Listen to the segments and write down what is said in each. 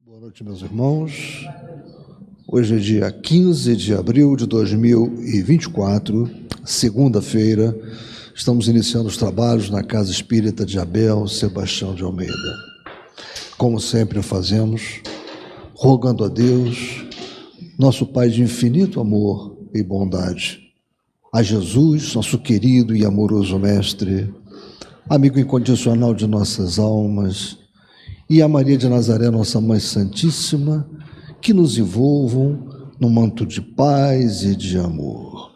Boa noite, meus irmãos. Hoje é dia 15 de abril de 2024, segunda-feira. Estamos iniciando os trabalhos na Casa Espírita de Abel Sebastião de Almeida. Como sempre o fazemos, rogando a Deus, nosso Pai de infinito amor e bondade, a Jesus, nosso querido e amoroso Mestre, amigo incondicional de nossas almas, e a Maria de Nazaré, nossa Mãe Santíssima, que nos envolvam num manto de paz e de amor,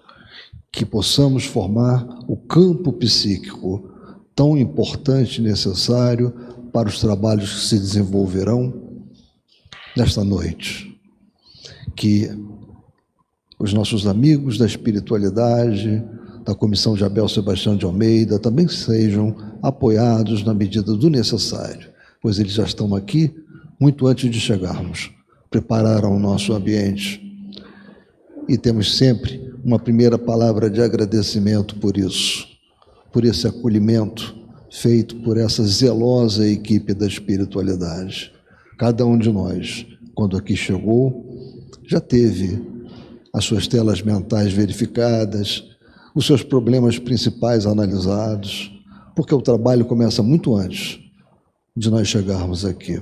que possamos formar o campo psíquico tão importante e necessário para os trabalhos que se desenvolverão nesta noite. Que os nossos amigos da espiritualidade, da Comissão de Abel Sebastião de Almeida, também sejam apoiados na medida do necessário, pois eles já estão aqui muito antes de chegarmos, prepararam o nosso ambiente. E temos sempre uma primeira palavra de agradecimento por isso, por esse acolhimento feito por essa zelosa equipe da espiritualidade. Cada um de nós, quando aqui chegou, já teve as suas telas mentais verificadas, os seus problemas principais analisados, porque o trabalho começa muito antes de nós chegarmos aqui.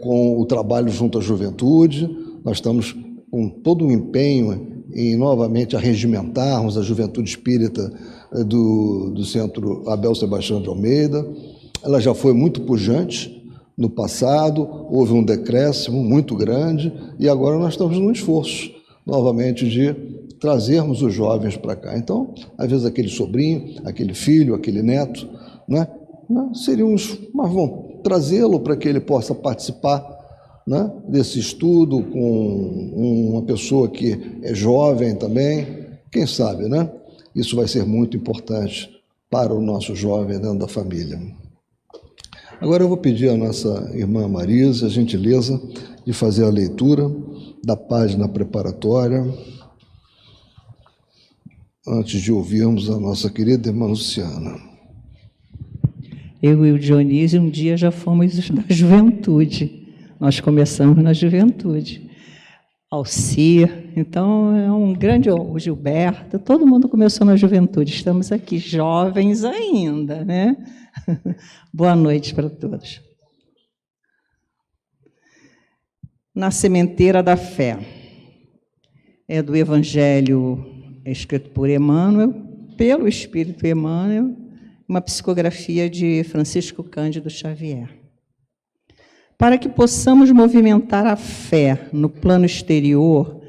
Com o trabalho junto à juventude, nós estamos com todo um empenho em novamente arregimentarmos a juventude espírita do Centro Abel Sebastião de Almeida. Ela já foi muito pujante no passado, houve um decréscimo muito grande e agora nós estamos num esforço novamente de trazermos os jovens para cá. Então, às vezes aquele sobrinho, aquele filho, aquele neto, né? Mas vão trazê-lo para que ele possa participar, né, desse estudo com uma pessoa que é jovem também, quem sabe, né? Isso vai ser muito importante para o nosso jovem dentro da família. Agora eu vou pedir à nossa irmã Marisa a gentileza de fazer a leitura da página preparatória, antes de ouvirmos a nossa querida irmã Luciana. Eu e o Dionísio um dia já fomos da juventude. Nós começamos na juventude. Alcir, então é um grande... O Gilberto, todo mundo começou na juventude. Estamos aqui jovens ainda, né? Boa noite para todos. Na Sementeira da Fé. É do Evangelho escrito por Emmanuel, pelo Espírito Emmanuel, uma psicografia de Francisco Cândido Xavier. Para que possamos movimentar a fé no plano exterior,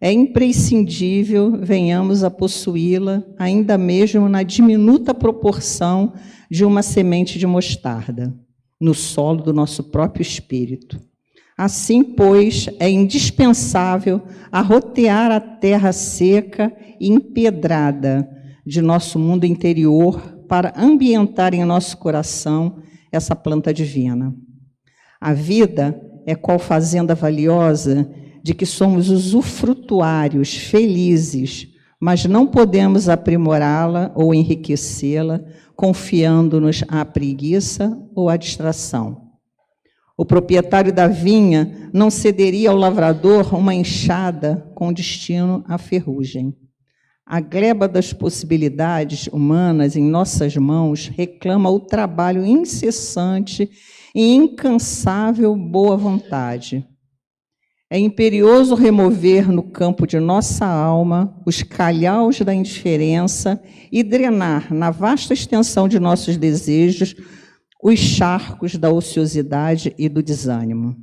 é imprescindível venhamos a possuí-la, ainda mesmo na diminuta proporção de uma semente de mostarda, no solo do nosso próprio espírito. Assim, pois, é indispensável arrotear a terra seca e empedrada de nosso mundo interior para ambientar em nosso coração essa planta divina. A vida é qual fazenda valiosa de que somos usufrutuários felizes, mas não podemos aprimorá-la ou enriquecê-la confiando-nos à preguiça ou à distração. O proprietário da vinha não cederia ao lavrador uma enxada com destino à ferrugem. A gleba das possibilidades humanas em nossas mãos reclama o trabalho incessante e incansável boa vontade. É imperioso remover no campo de nossa alma os calhaus da indiferença e drenar na vasta extensão de nossos desejos os charcos da ociosidade e do desânimo.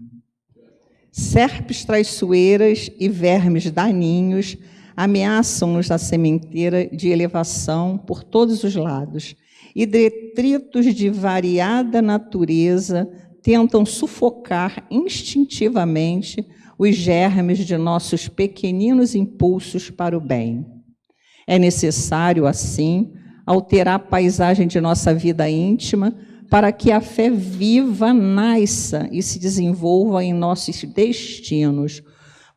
Serpes traiçoeiras e vermes daninhos ameaçam-nos a sementeira de elevação por todos os lados, e detritos de variada natureza tentam sufocar instintivamente os germes de nossos pequeninos impulsos para o bem. É necessário, assim, alterar a paisagem de nossa vida íntima para que a fé viva nasça e se desenvolva em nossos destinos,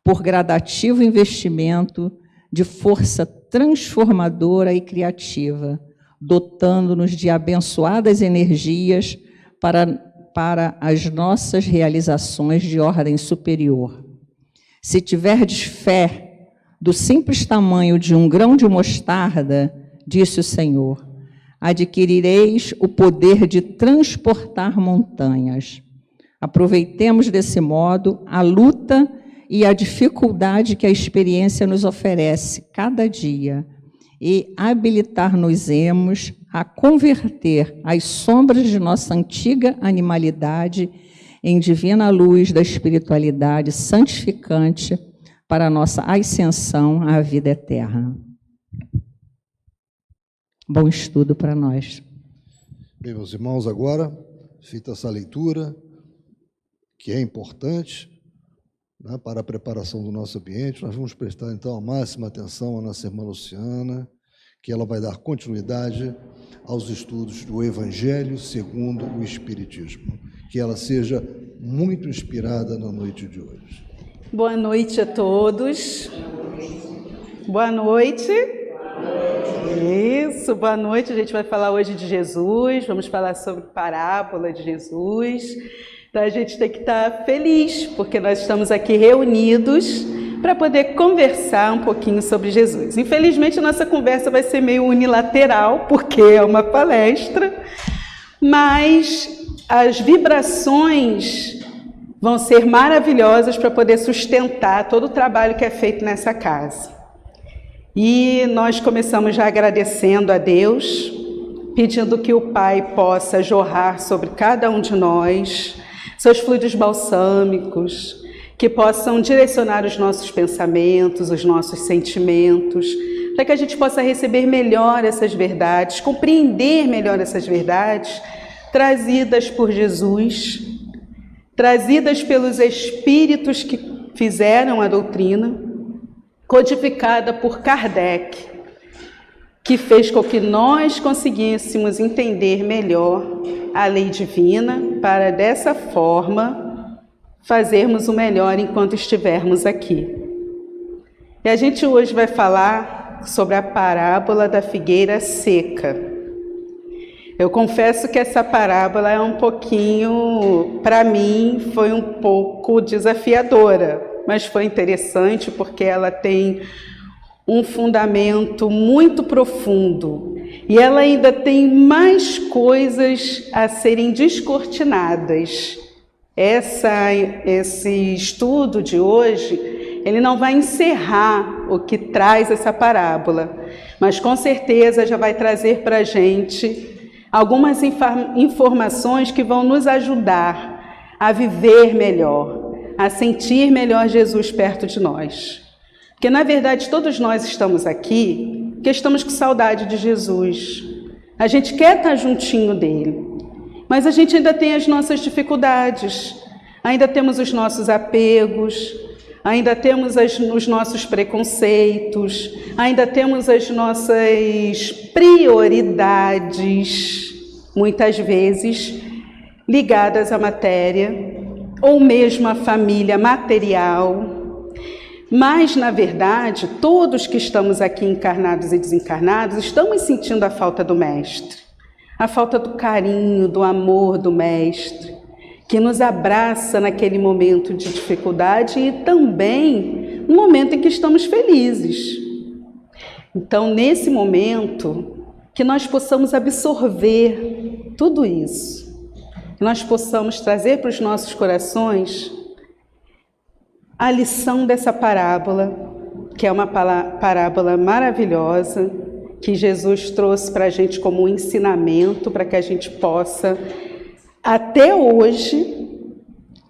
por gradativo investimento de força transformadora e criativa, dotando-nos de abençoadas energias para para as nossas realizações de ordem superior. Se tiverdes fé do simples tamanho de um grão de mostarda, disse o Senhor, adquirireis o poder de transportar montanhas. Aproveitemos desse modo a luta e a dificuldade que a experiência nos oferece cada dia e habilitar-nos-emos a converter as sombras de nossa antiga animalidade em divina luz da espiritualidade santificante para a nossa ascensão à vida eterna. Bom estudo para nós. Bem, meus irmãos, agora, feita essa leitura, que é importante, né, para a preparação do nosso ambiente, nós vamos prestar, então, a máxima atenção à nossa irmã Luciana, que ela vai dar continuidade aos estudos do Evangelho segundo o Espiritismo. Que ela seja muito inspirada na noite de hoje. Boa noite a todos. Boa noite. Isso, boa noite. A gente vai falar hoje de Jesus, vamos falar sobre parábola de Jesus. Então a gente tem que estar feliz, porque nós estamos aqui reunidos para poder conversar um pouquinho sobre Jesus. Infelizmente, a nossa conversa vai ser meio unilateral, porque é uma palestra, mas as vibrações vão ser maravilhosas para poder sustentar todo o trabalho que é feito nessa casa. E nós começamos já agradecendo a Deus, pedindo que o Pai possa jorrar sobre cada um de nós seus fluidos balsâmicos, que possam direcionar os nossos pensamentos, os nossos sentimentos, para que a gente possa receber melhor essas verdades, compreender melhor essas verdades, trazidas por Jesus, trazidas pelos espíritos que fizeram a doutrina, codificada por Kardec, que fez com que nós conseguíssemos entender melhor a lei divina, para dessa forma fazermos o melhor enquanto estivermos aqui. E a gente hoje vai falar sobre a parábola da figueira seca. Eu confesso que essa parábola é um pouquinho, para mim, foi um pouco desafiadora, mas foi interessante porque ela tem um fundamento muito profundo e ela ainda tem mais coisas a serem descortinadas. Esse estudo de hoje, ele não vai encerrar o que traz essa parábola, mas com certeza já vai trazer para a gente algumas informações que vão nos ajudar a viver melhor, a sentir melhor Jesus perto de nós. Porque, na verdade, todos nós estamos aqui porque estamos com saudade de Jesus. A gente quer estar juntinho dele, mas a gente ainda tem as nossas dificuldades, ainda temos os nossos apegos, ainda temos os nossos preconceitos, ainda temos as nossas prioridades, muitas vezes ligadas à matéria, ou mesmo à família material. Mas, na verdade, todos que estamos aqui encarnados e desencarnados, estamos sentindo a falta do Mestre, a falta do carinho, do amor do Mestre, que nos abraça naquele momento de dificuldade e também no momento em que estamos felizes. Então, nesse momento, que nós possamos absorver tudo isso, que nós possamos trazer para os nossos corações a lição dessa parábola, que é uma parábola maravilhosa, que Jesus trouxe para a gente como um ensinamento, para que a gente possa, até hoje,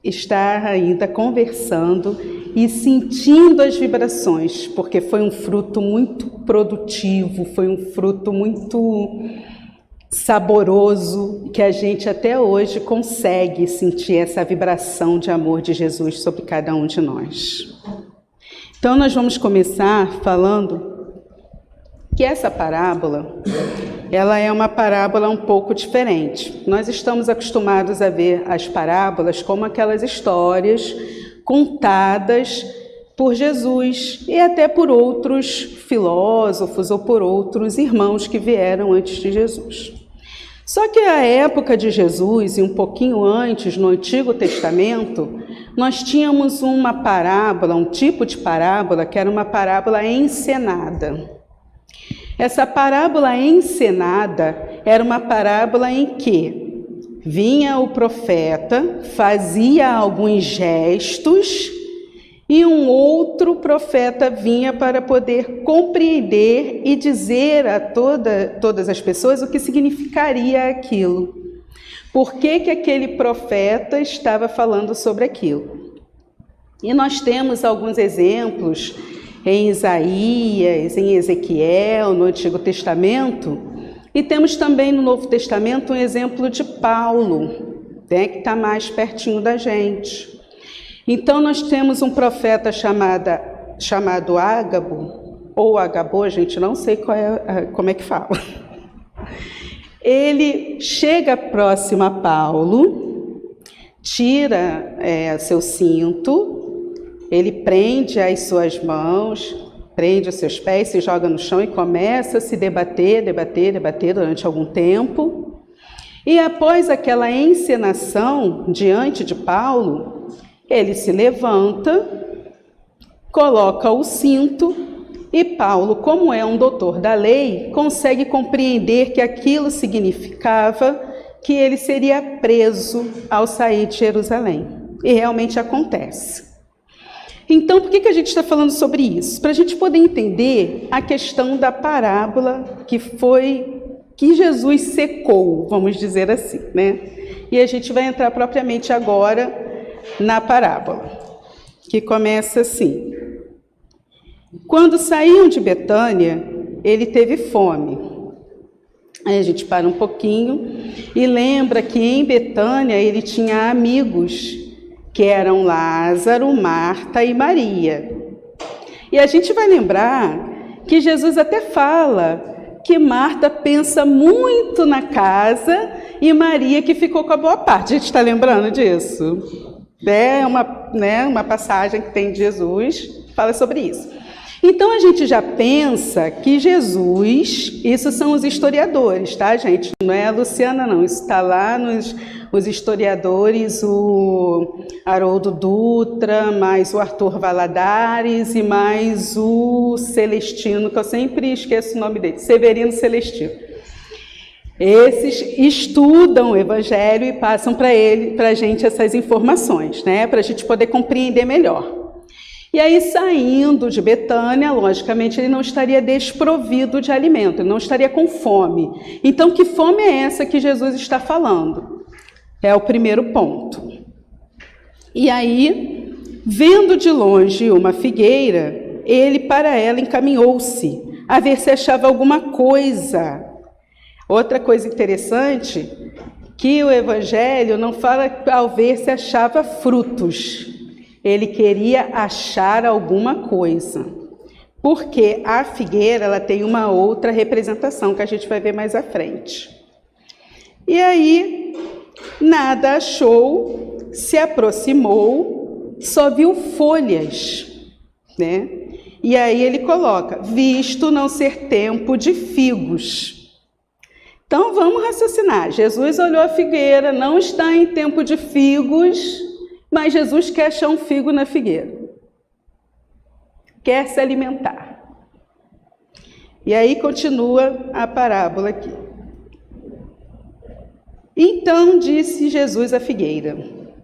estar ainda conversando e sentindo as vibrações, porque foi um fruto muito produtivo, foi um fruto muito saboroso, que a gente até hoje consegue sentir essa vibração de amor de Jesus sobre cada um de nós. Então, nós vamos começar falando que essa parábola, ela é uma parábola um pouco diferente. Nós estamos acostumados a ver as parábolas como aquelas histórias contadas por Jesus e até por outros filósofos ou por outros irmãos que vieram antes de Jesus. Só que a época de Jesus, e um pouquinho antes, no Antigo Testamento, nós tínhamos uma parábola, um tipo de parábola, que era uma parábola encenada. Essa parábola encenada era uma parábola em que vinha o profeta, fazia alguns gestos, e um outro profeta vinha para poder compreender e dizer a todas as pessoas o que significaria aquilo. Por que aquele profeta estava falando sobre aquilo? E nós temos alguns exemplos em Isaías, em Ezequiel, no Antigo Testamento, e temos também no Novo Testamento um exemplo de Paulo, né, que está mais pertinho da gente. Então, nós temos um profeta chamado Ágabo, ou Agabo, a gente não sei como é que fala. Ele chega próximo a Paulo, tira seu cinto, ele prende as suas mãos, prende os seus pés, se joga no chão e começa a se debater durante algum tempo. E após aquela encenação diante de Paulo, ele se levanta, coloca o cinto e Paulo, como é um doutor da lei, consegue compreender que aquilo significava que ele seria preso ao sair de Jerusalém. E realmente acontece. Então, por que a gente está falando sobre isso? Para a gente poder entender a questão da parábola que Jesus secou, vamos dizer assim, né? E a gente vai entrar propriamente agora na parábola, que começa assim. Quando saíam de Betânia, ele teve fome. Aí a gente para um pouquinho e lembra que em Betânia ele tinha amigos, que eram Lázaro, Marta e Maria. E a gente vai lembrar que Jesus até fala que Marta pensa muito na casa e Maria que ficou com a boa parte. A gente está lembrando disso? É uma passagem que tem de Jesus, fala sobre isso. Então, a gente já pensa que Jesus, isso são os historiadores, tá, gente? Não é a Luciana, não. Isso está lá nos historiadores, o Haroldo Dutra, mais o Arthur Valadares e mais o Celestino, que eu sempre esqueço o nome dele, Severino Celestino. Esses estudam o Evangelho e passam para a gente essas informações, né? Para a gente poder compreender melhor. E aí, saindo de Betânia, logicamente, ele não estaria desprovido de alimento, ele não estaria com fome. Então, que fome é essa que Jesus está falando? É o primeiro ponto. E aí, vendo de longe uma figueira, ele para ela encaminhou-se, a ver se achava alguma coisa. Outra coisa interessante, que o Evangelho não fala ao ver se achava frutos. Ele queria achar alguma coisa. Porque a figueira ela tem uma outra representação que a gente vai ver mais à frente. E aí, nada achou, se aproximou, só viu folhas, né? E aí ele coloca, visto não ser tempo de figos. Então, vamos raciocinar. Jesus olhou a figueira, não está em tempo de figos, mas Jesus quer achar um figo na figueira. Quer se alimentar. E aí continua a parábola aqui. Então disse Jesus à figueira,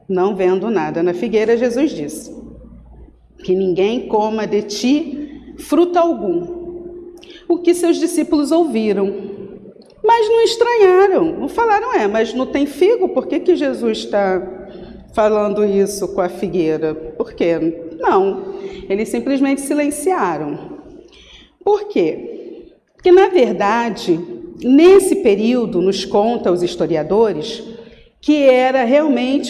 não vendo nada na figueira, Jesus disse, que ninguém coma de ti fruto algum. O que seus discípulos ouviram, mas não estranharam, não falaram, mas não tem figo, por que Jesus está falando isso com a figueira? Por quê? Não, eles simplesmente silenciaram. Por quê? Porque, na verdade, nesse período, nos conta os historiadores, que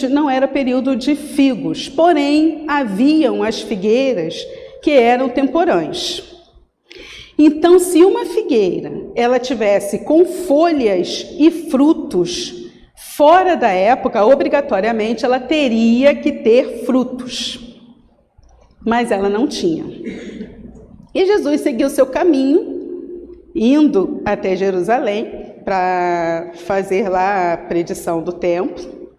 não era período de figos, porém, haviam as figueiras que eram temporãs. Então, se uma figueira ela tivesse com folhas e frutos fora da época, obrigatoriamente ela teria que ter frutos. Mas ela não tinha. E Jesus seguiu seu caminho, indo até Jerusalém, para fazer lá a predição do templo.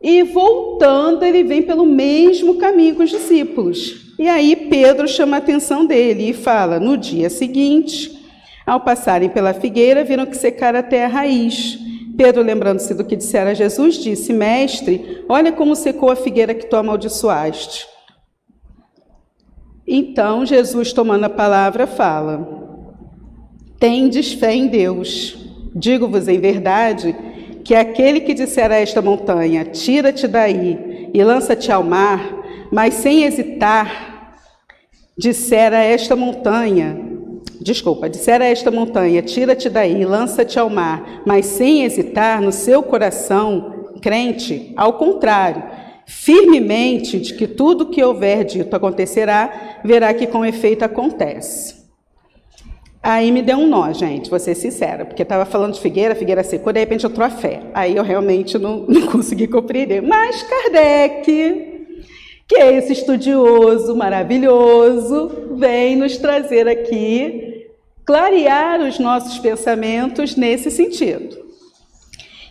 E voltando, ele vem pelo mesmo caminho com os discípulos. E aí Pedro chama a atenção dele e fala: no dia seguinte, ao passarem pela figueira, viram que secara até a raiz. Pedro, lembrando-se do que dissera Jesus, disse: mestre, olha como secou a figueira que tu amaldiçoaste. Então Jesus, tomando a palavra, fala: tendes fé em Deus. Digo-vos em verdade que aquele que disser a esta montanha, tira-te daí e lança-te ao mar, mas sem hesitar, disser a esta montanha, tira-te daí e lança-te ao mar, mas sem hesitar no seu coração, crente, ao contrário, firmemente de que tudo que houver dito acontecerá, verá que com efeito acontece. Aí me deu um nó, gente, vou ser sincera, porque estava falando de figueira, a figueira secou, de repente entrou a fé. Aí eu realmente não consegui compreender. Mas Kardec, que é esse estudioso maravilhoso, vem nos trazer aqui, clarear os nossos pensamentos nesse sentido.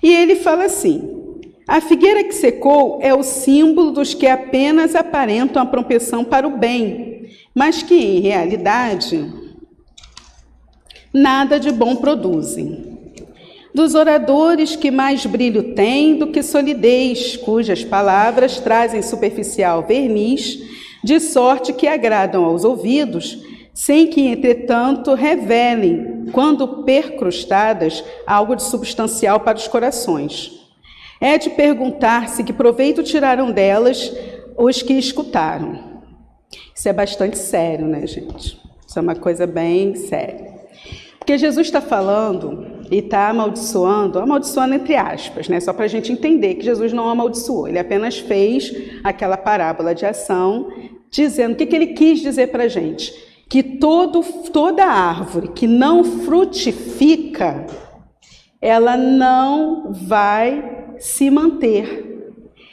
E ele fala assim: a figueira que secou é o símbolo dos que apenas aparentam a propensão para o bem, mas que, em realidade, nada de bom produzem. Dos oradores que mais brilho têm do que solidez, cujas palavras trazem superficial verniz, de sorte que agradam aos ouvidos, sem que, entretanto, revelem, quando percrustadas, algo de substancial para os corações. É de perguntar-se que proveito tiraram delas os que escutaram. Isso é bastante sério, né, gente? Isso é uma coisa bem séria. Porque Jesus está falando e está amaldiçoando entre aspas, né? Só para a gente entender que Jesus não amaldiçoou, ele apenas fez aquela parábola de ação, dizendo o que ele quis dizer para a gente: que toda árvore que não frutifica, ela não vai se manter,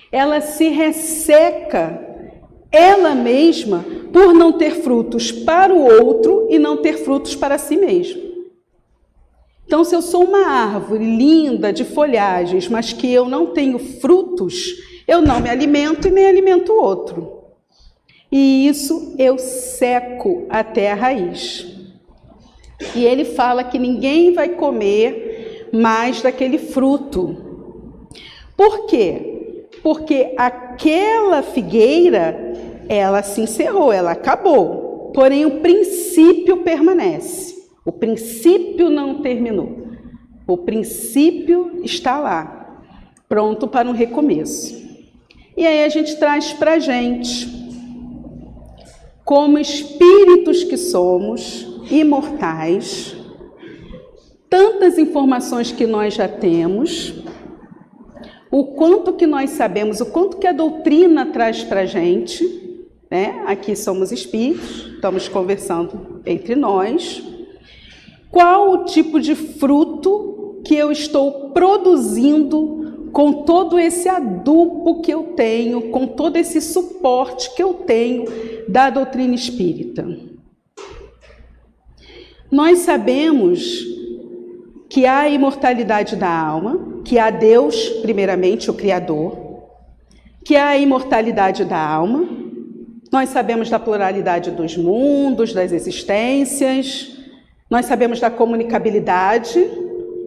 ela se resseca ela mesma por não ter frutos para o outro e não ter frutos para si mesmo. Então, se eu sou uma árvore linda de folhagens, mas que eu não tenho frutos, eu não me alimento e nem alimento o outro. E isso eu seco até a raiz. E ele fala que ninguém vai comer mais daquele fruto. Por quê? Porque aquela figueira, ela se encerrou, ela acabou. Porém, o princípio permanece. O princípio não terminou. O princípio está lá, pronto para um recomeço. E aí a gente traz para a gente, como espíritos que somos, imortais, tantas informações que nós já temos, o quanto que nós sabemos, o quanto que a doutrina traz para a gente, né? Aqui somos espíritos, estamos conversando entre nós. Qual o tipo de fruto que eu estou produzindo com todo esse adubo que eu tenho, com todo esse suporte que eu tenho da doutrina espírita? Nós sabemos que há a imortalidade da alma, que há Deus, primeiramente, o Criador, que há a imortalidade da alma. Nós sabemos da pluralidade dos mundos, das existências. Nós sabemos da comunicabilidade,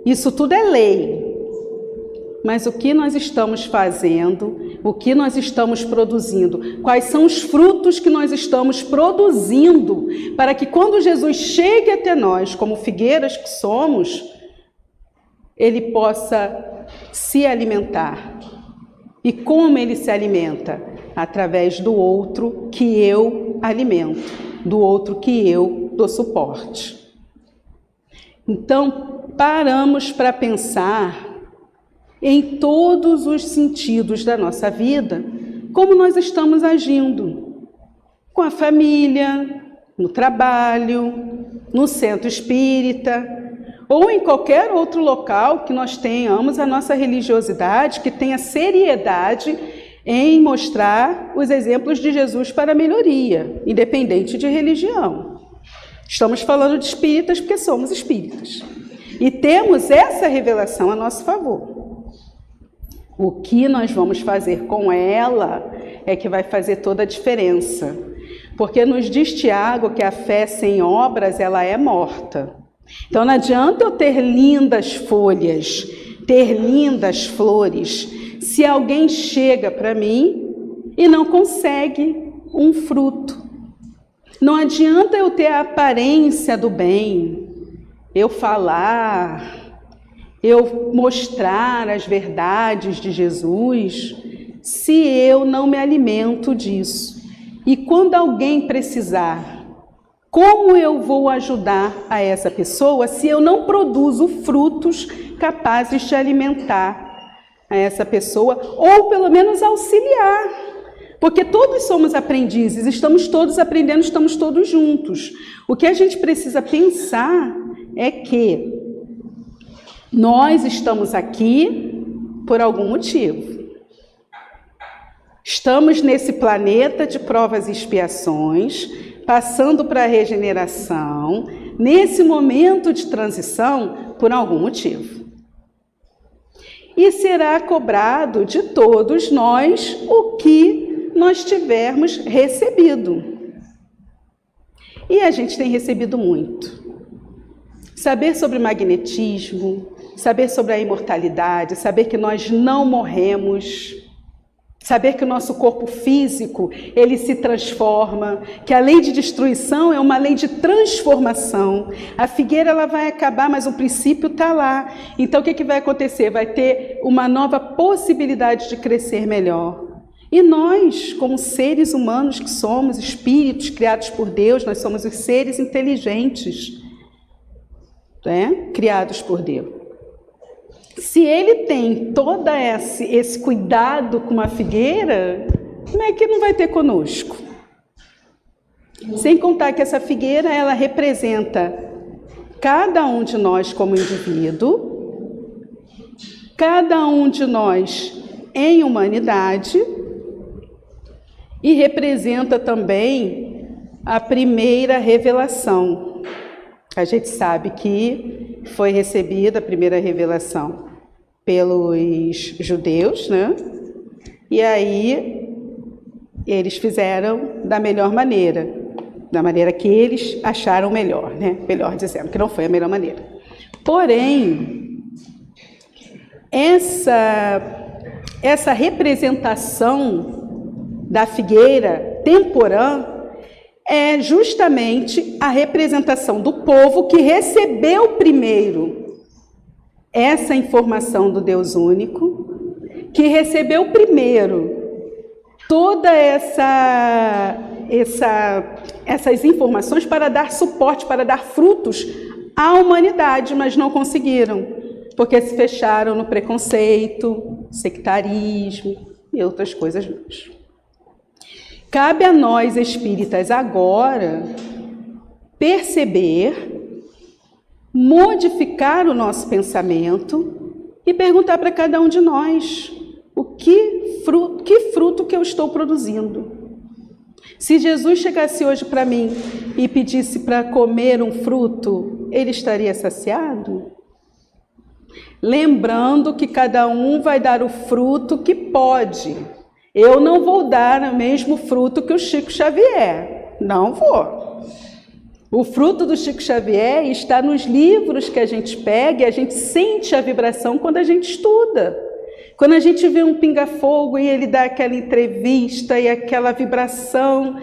isso tudo é lei. Mas o que nós estamos fazendo, o que nós estamos produzindo, quais são os frutos que nós estamos produzindo para que quando Jesus chegue até nós, como figueiras que somos, ele possa se alimentar. E como ele se alimenta? Através do outro que eu alimento, do outro que eu dou suporte. Então, paramos para pensar em todos os sentidos da nossa vida, como nós estamos agindo, com a família, no trabalho, no centro espírita, ou em qualquer outro local que nós tenhamos a nossa religiosidade, que tenha seriedade em mostrar os exemplos de Jesus para a melhoria, independente de religião. Estamos falando de espíritas porque somos espíritas. e temos essa revelação a nosso favor. O que nós vamos fazer com ela é que vai fazer toda a diferença. Porque nos diz Tiago que a fé sem obras, ela é morta. Então não adianta eu ter lindas folhas, ter lindas flores, se alguém chega para mim e não consegue um fruto. Não adianta eu ter a aparência do bem, eu falar, eu mostrar as verdades de Jesus, se eu não me alimento disso. E quando alguém precisar, como eu vou ajudar a essa pessoa se eu não produzo frutos capazes de alimentar a essa pessoa, ou pelo menos auxiliar? Porque todos somos aprendizes, estamos todos aprendendo, estamos todos juntos. O que a gente precisa pensar é que nós estamos aqui por algum motivo. Estamos nesse planeta de provas e expiações, passando para a regeneração, nesse momento de transição, por algum motivo. E será cobrado de todos nós o que nós tivermos recebido. E a gente tem recebido muito. Saber sobre magnetismo, saber sobre a imortalidade, saber que nós não morremos, saber que o nosso corpo físico, ele se transforma, que a lei de destruição é uma lei de transformação. A figueira ela vai acabar, mas o princípio está lá. Então o que vai acontecer? Vai ter uma nova possibilidade de crescer melhor. E nós, como seres humanos que somos, espíritos criados por Deus, nós somos os seres inteligentes, né? Criados por Deus. Se ele tem todo esse cuidado com uma figueira, como é que não vai ter conosco? Sem contar que essa figueira, ela representa cada um de nós como indivíduo, cada um de nós em humanidade, e representa também a primeira revelação. A gente sabe que foi recebida a primeira revelação pelos judeus, né? E aí eles fizeram da melhor maneira, da maneira que eles acharam melhor, né? Melhor dizendo, que não foi a melhor maneira. Porém, essa representação da figueira temporã é justamente a representação do povo que recebeu primeiro essa informação do Deus único, que recebeu primeiro toda essas informações para dar suporte, para dar frutos à humanidade, mas não conseguiram, porque se fecharam no preconceito, sectarismo e outras coisas mais. Cabe a nós, espíritas, agora perceber, modificar o nosso pensamento e perguntar para cada um de nós que fruto que eu estou produzindo. Se Jesus chegasse hoje para mim e pedisse para comer um fruto, ele estaria saciado? Lembrando que cada um vai dar o fruto que pode. Eu não vou dar o mesmo fruto que o Chico Xavier. Não vou. O fruto do Chico Xavier está nos livros que a gente pega e a gente sente a vibração quando a gente estuda. Quando a gente vê um pinga-fogo e ele dá aquela entrevista e aquela vibração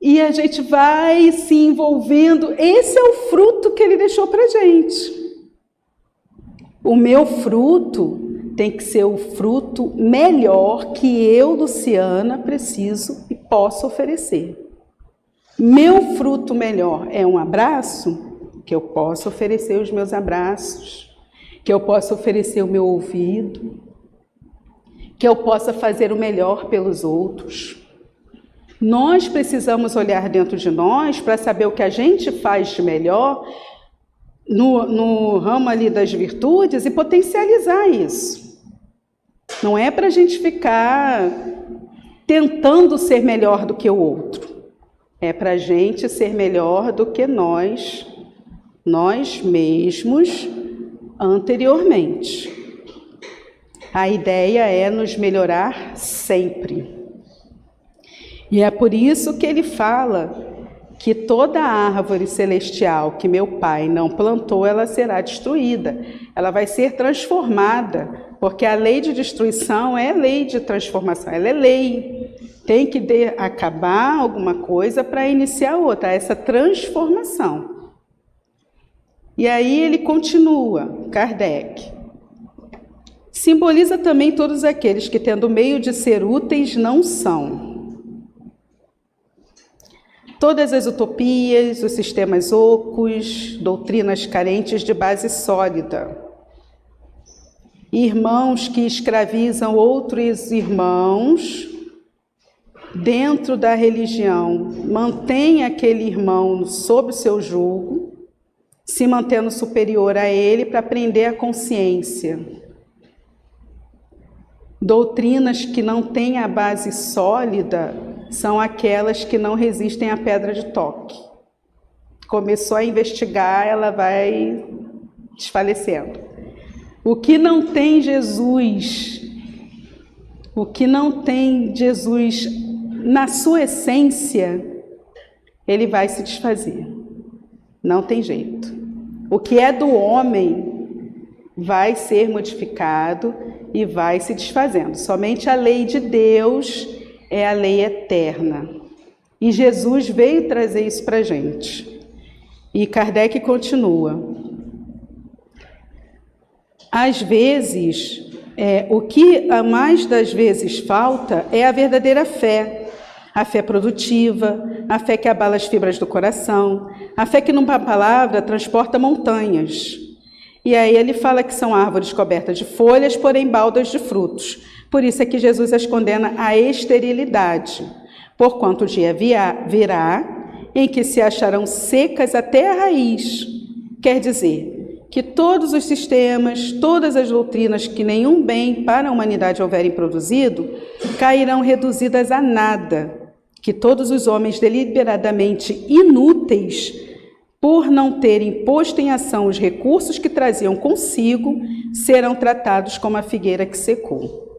e a gente vai se envolvendo, esse é o fruto que ele deixou para a gente. O meu fruto tem que ser o fruto melhor que eu, Luciana, preciso e posso oferecer. Meu fruto melhor é um abraço, que eu posso oferecer os meus abraços, que eu posso oferecer o meu ouvido, que eu possa fazer o melhor pelos outros. Nós precisamos olhar dentro de nós para saber o que a gente faz de melhor no ramo ali das virtudes e potencializar isso. Não é para a gente ficar tentando ser melhor do que o outro. É para a gente ser melhor do que nós mesmos, anteriormente. A ideia é nos melhorar sempre. E é por isso que ele fala que toda árvore celestial que meu Pai não plantou, ela será destruída. Ela vai ser transformada, porque a lei de destruição é lei de transformação, ela é lei. Tem que acabar alguma coisa para iniciar outra, essa transformação. E aí ele continua, Kardec. Simboliza também todos aqueles que, tendo meio de ser úteis, não são. Todas as utopias, os sistemas ocos, doutrinas carentes de base sólida. Irmãos que escravizam outros irmãos dentro da religião, mantém aquele irmão sob o seu jugo, se mantendo superior a ele para prender a consciência. Doutrinas que não têm a base sólida são aquelas que não resistem à pedra de toque. Começou a investigar, ela vai desfalecendo. O que não tem Jesus, na sua essência, ele vai se desfazer. Não tem jeito. O que é do homem vai ser modificado e vai se desfazendo. Somente a lei de Deus é a lei eterna. E Jesus veio trazer isso para a gente. E Kardec continua. Às vezes, o que mais das vezes falta é a verdadeira fé. A fé produtiva, a fé que abala as fibras do coração, a fé que, numa palavra, transporta montanhas. E aí ele fala que são árvores cobertas de folhas, porém baldas de frutos. Por isso é que Jesus as condena à esterilidade, porquanto o dia virá em que se acharão secas até a raiz. Quer dizer, que todos os sistemas, todas as doutrinas que nenhum bem para a humanidade houverem produzido, cairão reduzidas a nada, que todos os homens deliberadamente inúteis, por não terem posto em ação os recursos que traziam consigo, serão tratados como a figueira que secou.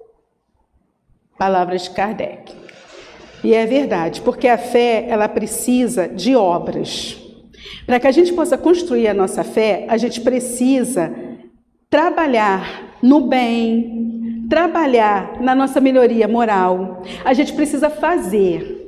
Palavras de Kardec. E é verdade, porque a fé, ela precisa de obras. Para que a gente possa construir a nossa fé, a gente precisa trabalhar no bem, trabalhar na nossa melhoria moral. A gente precisa fazer.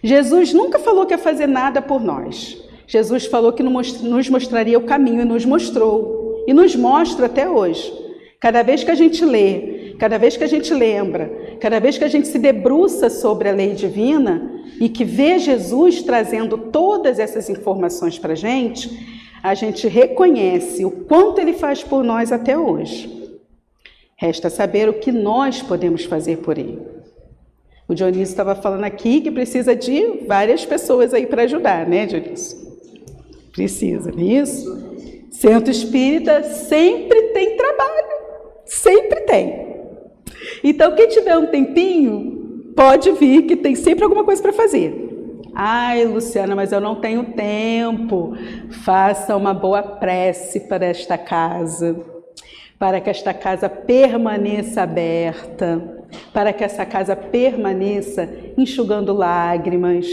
Jesus nunca falou que ia fazer nada por nós. Jesus falou que nos mostraria o caminho e nos mostrou. E nos mostra até hoje. Cada vez que a gente lê, cada vez que a gente lembra, cada vez que a gente se debruça sobre a lei divina e que vê Jesus trazendo todas essas informações para a gente reconhece o quanto ele faz por nós até hoje. Resta saber o que nós podemos fazer por ele. O Dionísio estava falando aqui que precisa de várias pessoas aí para ajudar, né, Dionísio? Precisa, não é isso? Centro Espírita sempre tem trabalho, sempre tem. Então, quem tiver um tempinho, pode vir, que tem sempre alguma coisa para fazer. Ai, Luciana, mas eu não tenho tempo. Faça uma boa prece para esta casa, para que esta casa permaneça aberta, para que essa casa permaneça enxugando lágrimas,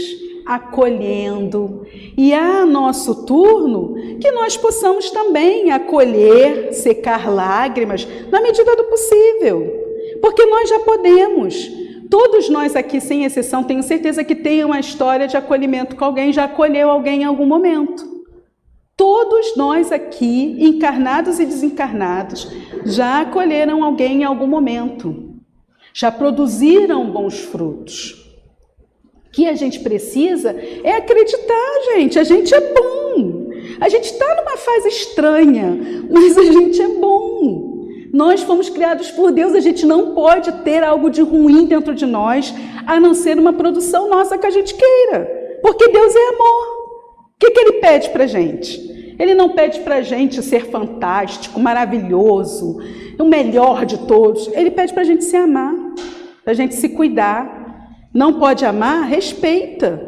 acolhendo, e a nosso turno, que nós possamos também acolher, secar lágrimas, na medida do possível, porque nós já podemos. Todos nós aqui, sem exceção, tenho certeza que tem uma história de acolhimento com alguém, já acolheu alguém em algum momento. Todos nós aqui, encarnados e desencarnados, já acolheram alguém em algum momento, já produziram bons frutos. O que a gente precisa é acreditar, gente. A gente é bom. A gente está numa fase estranha, mas a gente é bom. Nós fomos criados por Deus, a gente não pode ter algo de ruim dentro de nós, a não ser uma produção nossa que a gente queira. Porque Deus é amor. O que Ele pede para a gente? Ele não pede para a gente ser fantástico, maravilhoso, o melhor de todos. Ele pede para a gente se amar, para a gente se cuidar. Não pode amar? Respeita.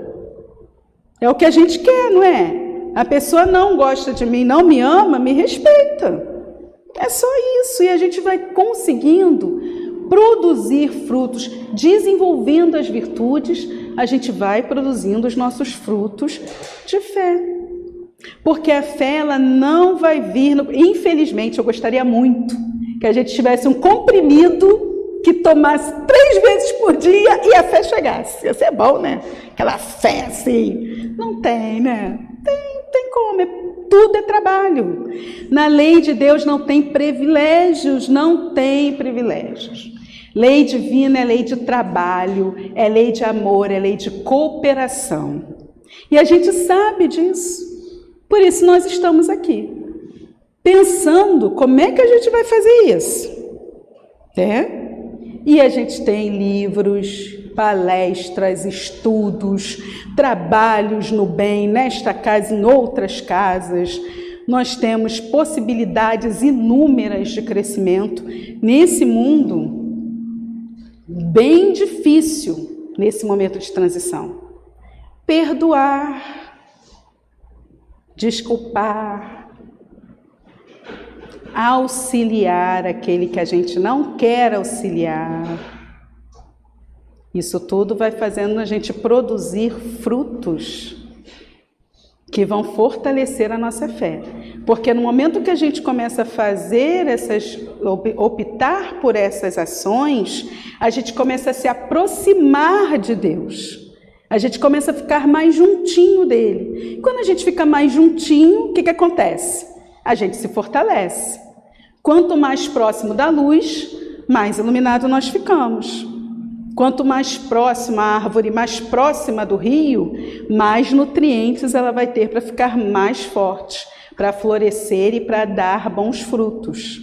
É o que a gente quer, não é? A pessoa não gosta de mim, não me ama, me respeita. É só isso. E a gente vai conseguindo produzir frutos, desenvolvendo as virtudes, a gente vai produzindo os nossos frutos de fé. Porque a fé, ela não vai vir... Infelizmente, eu gostaria muito que a gente tivesse um comprimido que tomasse 3 vezes por dia e a fé chegasse. Ia ser bom, né? Aquela fé assim. Não tem, né? Tem como. Tudo é trabalho. Na lei de Deus não tem privilégios, não tem privilégios. Lei divina é lei de trabalho, é lei de amor, é lei de cooperação. E a gente sabe disso. Por isso nós estamos aqui, pensando como é que a gente vai fazer isso. E a gente tem livros, palestras, estudos, trabalhos no bem, nesta casa e em outras casas. Nós temos possibilidades inúmeras de crescimento nesse mundo bem difícil, nesse momento de transição. Perdoar, desculpar, auxiliar aquele que a gente não quer auxiliar. Isso tudo vai fazendo a gente produzir frutos que vão fortalecer a nossa fé. Porque no momento que a gente começa a fazer optar por essas ações, a gente começa a se aproximar de Deus. A gente começa a ficar mais juntinho dele. Quando a gente fica mais juntinho, o que acontece? A gente se fortalece. Quanto mais próximo da luz, mais iluminado nós ficamos. Quanto mais próxima a árvore, mais próxima do rio, mais nutrientes ela vai ter para ficar mais forte, para florescer e para dar bons frutos.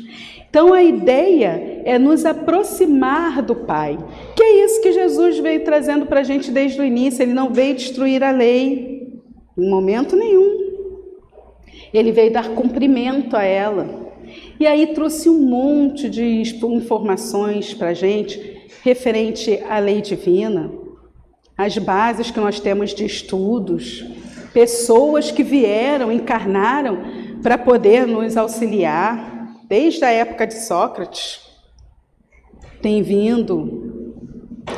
Então a ideia é nos aproximar do Pai, que é isso que Jesus veio trazendo para a gente desde o início. Ele não veio destruir a lei, em momento nenhum. Ele veio dar cumprimento a ela. E aí trouxe um monte de informações para a gente, referente à lei divina, as bases que nós temos de estudos, pessoas que vieram, encarnaram para poder nos auxiliar, desde a época de Sócrates, tem vindo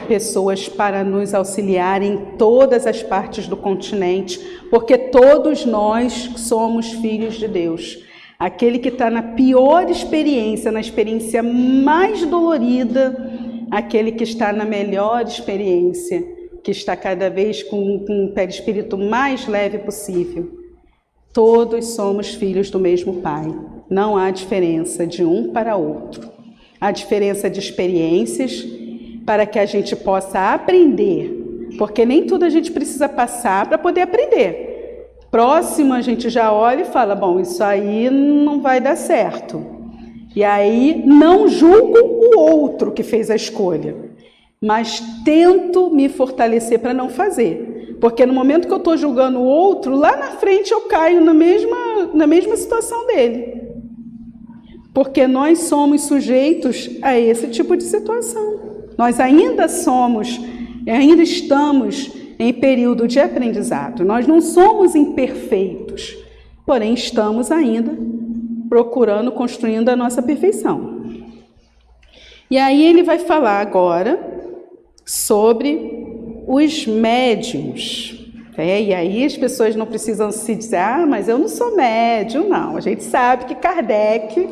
pessoas para nos auxiliar em todas as partes do continente, porque todos nós somos filhos de Deus. Aquele que está na pior experiência, na experiência mais dolorida, aquele que está na melhor experiência, que está cada vez com o perispírito mais leve possível. Todos somos filhos do mesmo Pai. Não há diferença de um para outro. Há diferença de experiências para que a gente possa aprender, porque nem tudo a gente precisa passar para poder aprender. Próximo a gente já olha e fala, bom, isso aí não vai dar certo. E aí não julgo o outro que fez a escolha, mas tento me fortalecer para não fazer. Porque no momento que eu estou julgando o outro, lá na frente eu caio na mesma situação dele. Porque nós somos sujeitos a esse tipo de situação. Nós ainda estamos em período de aprendizado. Nós não somos imperfeitos, porém estamos ainda procurando, construindo a nossa perfeição. E aí ele vai falar agora sobre os médiuns. E aí as pessoas não precisam se dizer, mas eu não sou médium, não. A gente sabe que Kardec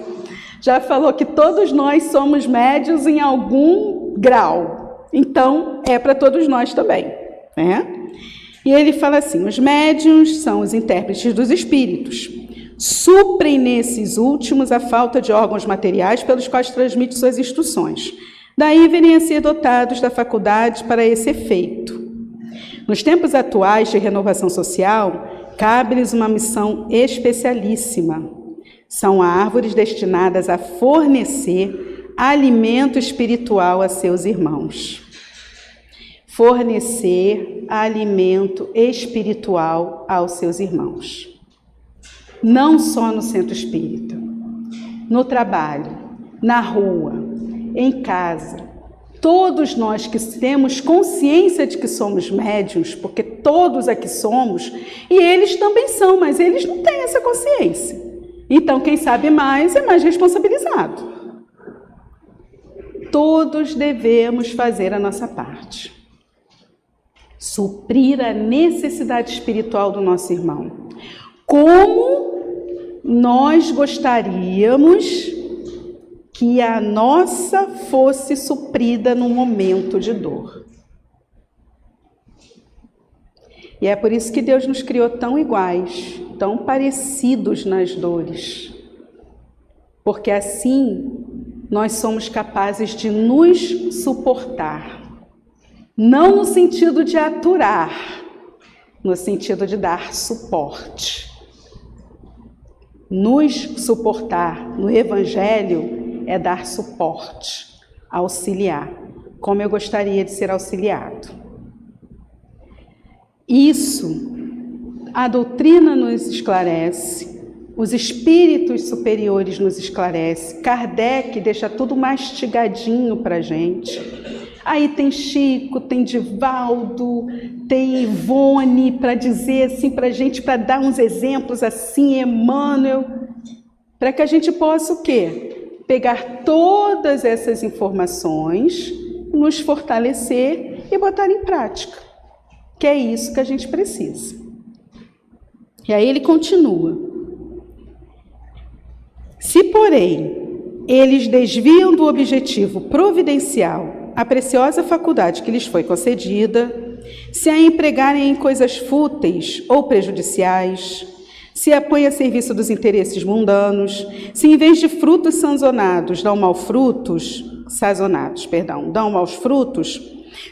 já falou que todos nós somos médiuns em algum grau. Então, é para todos nós também. E ele fala assim, os médiuns são os intérpretes dos espíritos. Suprem nesses últimos a falta de órgãos materiais pelos quais transmite suas instruções. Daí virem a ser dotados da faculdade para esse efeito. Nos tempos atuais de renovação social, cabe-lhes uma missão especialíssima. São árvores destinadas a fornecer alimento espiritual a seus irmãos. Fornecer alimento espiritual aos seus irmãos. Não só no centro espírita, no trabalho, na rua, em casa. Todos nós que temos consciência de que somos médiuns, porque todos aqui somos, e eles também são, mas eles não têm essa consciência. Então, quem sabe mais é mais responsabilizado. Todos devemos fazer a nossa parte. Suprir a necessidade espiritual do nosso irmão. Como nós gostaríamos que a nossa fosse suprida no momento de dor. E é por isso que Deus nos criou tão iguais, tão parecidos nas dores. Porque assim nós somos capazes de nos suportar. Não no sentido de aturar, no sentido de dar suporte. Nos suportar no Evangelho é dar suporte, auxiliar, como eu gostaria de ser auxiliado. Isso, a doutrina nos esclarece, os espíritos superiores nos esclarecem, Kardec deixa tudo mastigadinho para a gente. Aí tem Chico, tem Divaldo, tem Ivone para dizer assim para a gente, para dar uns exemplos assim, Emmanuel, para que a gente possa o quê? Pegar todas essas informações, nos fortalecer e botar em prática, que é isso que a gente precisa. E aí ele continua. Se, porém, eles desviam do objetivo providencial a preciosa faculdade que lhes foi concedida, se a empregarem em coisas fúteis ou prejudiciais, se a põem a serviço dos interesses mundanos, se em vez de frutos sazonnados dão maus frutos, dão maus frutos,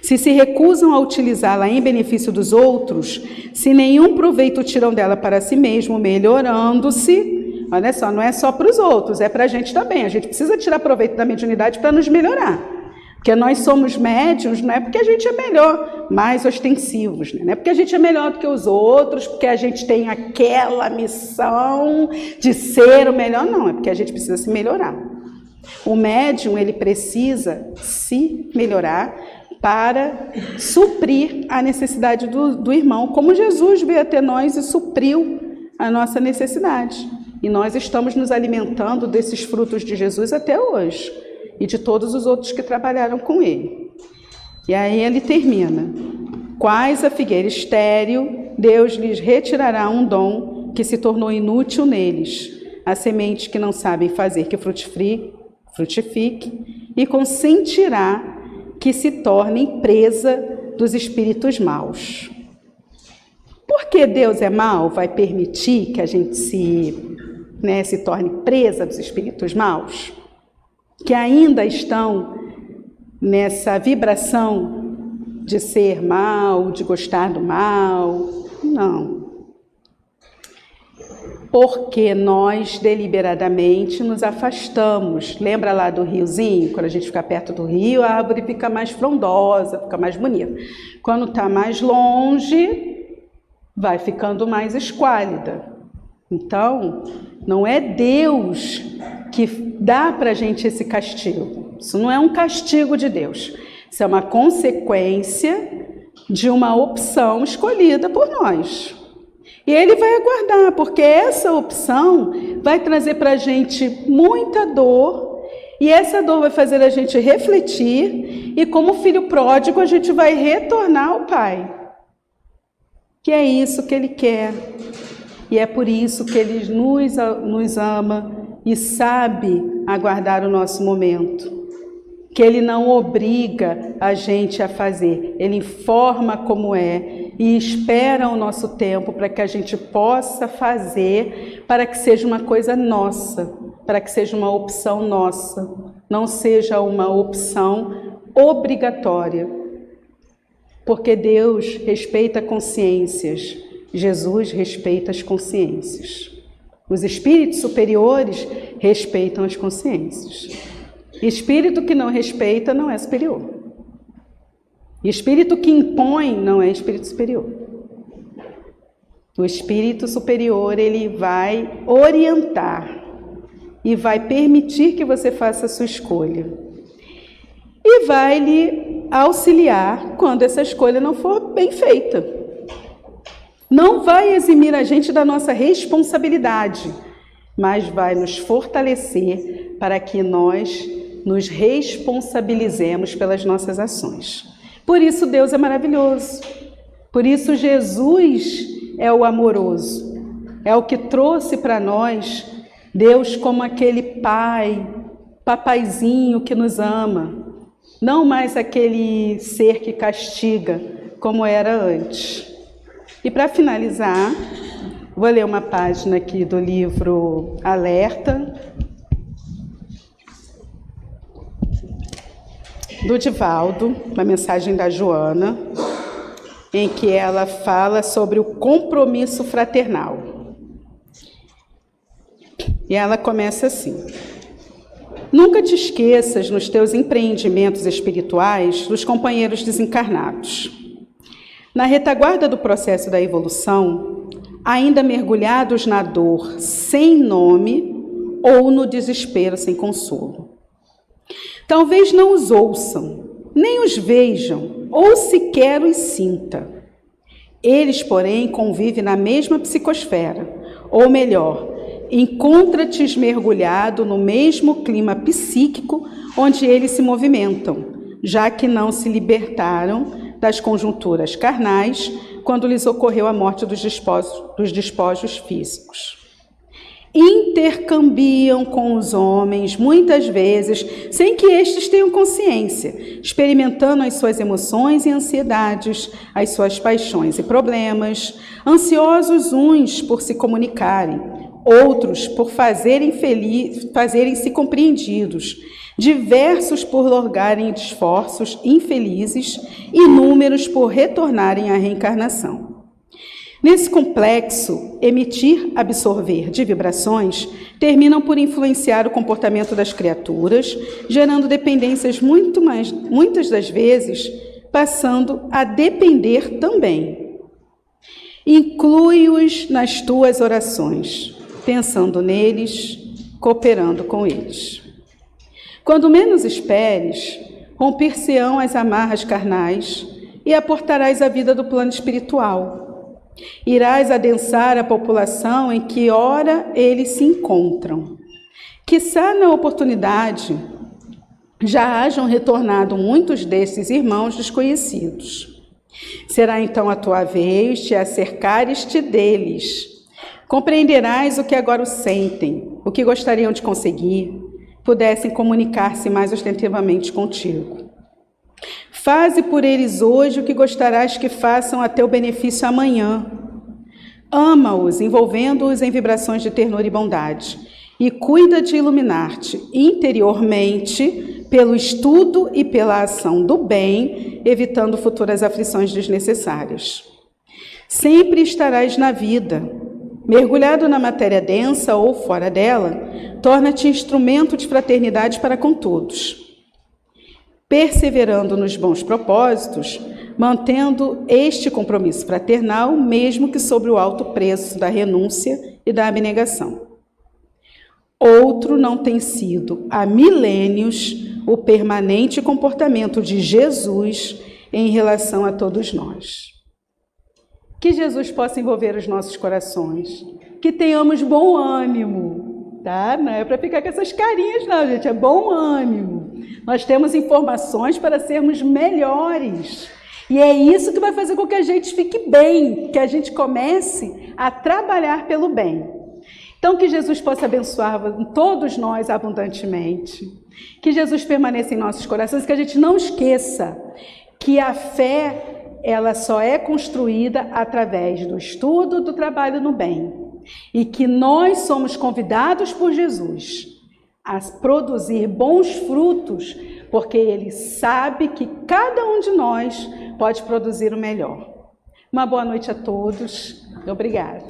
se recusam a utilizá-la em benefício dos outros, se nenhum proveito tiram dela para si mesmo, melhorando-se, olha só, não é só para os outros, é para a gente também, a gente precisa tirar proveito da mediunidade para nos melhorar. Porque nós somos médiuns, não é porque a gente é melhor, mais ostensivos, né? Não é porque a gente é melhor do que os outros, porque a gente tem aquela missão de ser o melhor, não, é porque a gente precisa se melhorar. O médium, ele precisa se melhorar para suprir a necessidade do irmão, como Jesus veio até nós e supriu a nossa necessidade. E nós estamos nos alimentando desses frutos de Jesus até hoje. E de todos os outros que trabalharam com ele. E aí ele termina. Quais a figueira estéril, Deus lhes retirará um dom que se tornou inútil neles, a semente que não sabem fazer que frutifique, e consentirá que se tornem presa dos espíritos maus. Porque Deus é mau, vai permitir que a gente se torne presa dos espíritos maus? Que ainda estão nessa vibração de ser mal, de gostar do mal. Não. Porque nós deliberadamente nos afastamos. Lembra lá do riozinho? Quando a gente fica perto do rio, a árvore fica mais frondosa, fica mais bonita. Quando está mais longe, vai ficando mais esquálida. Então, não é Deus que dá para a gente esse castigo. Isso não é um castigo de Deus. Isso é uma consequência de uma opção escolhida por nós. E Ele vai aguardar, porque essa opção vai trazer para a gente muita dor, e essa dor vai fazer a gente refletir, e como filho pródigo a gente vai retornar ao Pai. Que é isso que Ele quer. E é por isso que Ele nos ama e sabe aguardar o nosso momento. Que Ele não obriga a gente a fazer. Ele informa como é e espera o nosso tempo para que a gente possa fazer, para que seja uma coisa nossa, para que seja uma opção nossa, não seja uma opção obrigatória. Porque Deus respeita consciências. Jesus respeita as consciências. Os espíritos superiores respeitam as consciências. Espírito que não respeita não é superior. Espírito que impõe não é espírito superior. O espírito superior, ele vai orientar e vai permitir que você faça a sua escolha. E vai lhe auxiliar quando essa escolha não for bem feita. Não vai eximir a gente da nossa responsabilidade mas vai nos fortalecer para que nós nos responsabilizemos pelas nossas ações. Por isso Deus é maravilhoso. Por isso Jesus é o amoroso. É o que trouxe para nós Deus como aquele pai, papaizinho que nos ama. Não mais aquele ser que castiga, como era antes. E para finalizar, vou ler uma página aqui do livro Alerta, do Divaldo, uma mensagem da Joana, em que ela fala sobre o compromisso fraternal. E ela começa assim: nunca te esqueças nos teus empreendimentos espirituais dos companheiros desencarnados. Na retaguarda do processo da evolução, ainda mergulhados na dor sem nome ou no desespero sem consolo. Talvez não os ouçam, nem os vejam, ou sequer os sinta. Eles, porém, convivem na mesma psicosfera, ou melhor, encontra-te mergulhado no mesmo clima psíquico onde eles se movimentam, já que não se libertaram das conjunturas carnais quando lhes ocorreu a morte dos despojos físicos. Intercambiam com os homens, muitas vezes, sem que estes tenham consciência, experimentando as suas emoções e ansiedades, as suas paixões e problemas, ansiosos uns por se comunicarem, outros por fazerem-se compreendidos, diversos por lograrem esforços infelizes, inúmeros por retornarem à reencarnação. Nesse complexo, emitir, absorver de vibrações terminam por influenciar o comportamento das criaturas, gerando dependências muitas das vezes, passando a depender também. Inclui-os nas tuas orações, pensando neles, cooperando com eles. Quando menos esperes, romper-se-ão as amarras carnais e aportarás a vida do plano espiritual. Irás adensar a população em que ora eles se encontram. Quiçá na oportunidade já hajam retornado muitos desses irmãos desconhecidos. Será então a tua vez de acercares-te deles. Compreenderás o que agora sentem, o que gostariam de conseguir, pudessem comunicar-se mais ostensivamente contigo. Faze por eles hoje o que gostarás que façam a teu benefício amanhã. Ama-os, envolvendo-os em vibrações de ternura e bondade, e cuida de iluminar-te interiormente pelo estudo e pela ação do bem, evitando futuras aflições desnecessárias. Sempre estarás na vida. Mergulhado na matéria densa ou fora dela, torna-te instrumento de fraternidade para com todos. Perseverando nos bons propósitos, mantendo este compromisso fraternal, mesmo que sobre o alto preço da renúncia e da abnegação. Outro não tem sido, há milênios, o permanente comportamento de Jesus em relação a todos nós. Que Jesus possa envolver os nossos corações, que tenhamos bom ânimo, tá? Não é para ficar com essas carinhas não, gente, é bom ânimo. Nós temos informações para sermos melhores. E é isso que vai fazer com que a gente fique bem, que a gente comece a trabalhar pelo bem. Então, que Jesus possa abençoar todos nós abundantemente. Que Jesus permaneça em nossos corações, que a gente não esqueça que a fé, ela só é construída através do estudo, do trabalho no bem. E que nós somos convidados por Jesus a produzir bons frutos, porque Ele sabe que cada um de nós pode produzir o melhor. Uma boa noite a todos. Obrigada.